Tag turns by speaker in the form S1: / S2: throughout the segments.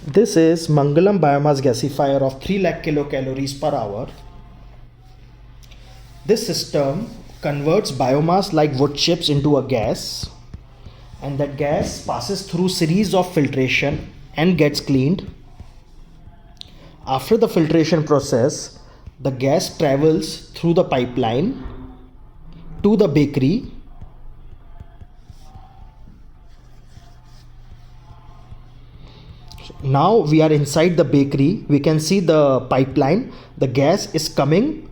S1: This is Manglam biomass gasifier of 3 lakh kilocalories per hour. This system converts biomass like wood chips into a gas, and that gas passes through series of filtration and gets cleaned. After the filtration process, the gas travels through the pipeline to the bakery. Now we are inside the bakery. We can see the pipeline. The gas is coming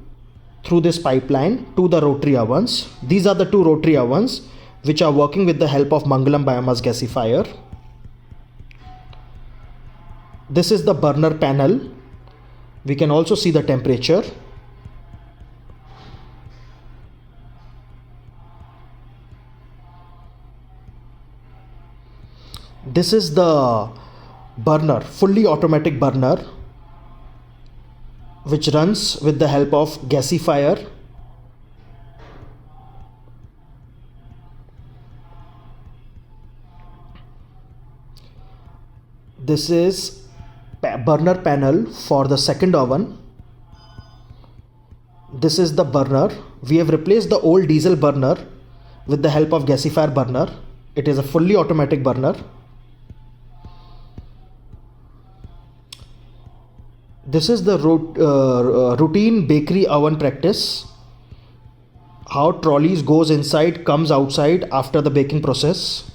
S1: through this pipeline to the rotary ovens. These are the two rotary ovens which are working with the help of Manglam biomass gasifier. This is the burner panel. We can also see the temperature. This is the burner, fully automatic burner, which runs with the help of gasifier. This is burner panel for the second oven. This is the burner. We have replaced the old diesel burner with the help of gasifier burner. It is a fully automatic burner. This is the routine bakery oven practice. How trolleys goes inside, comes outside after the baking process.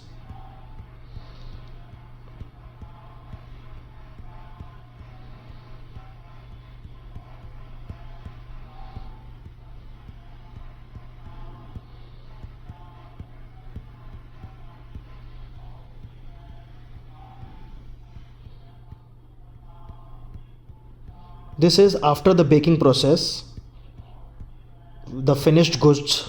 S1: This is after the baking process, the finished goods.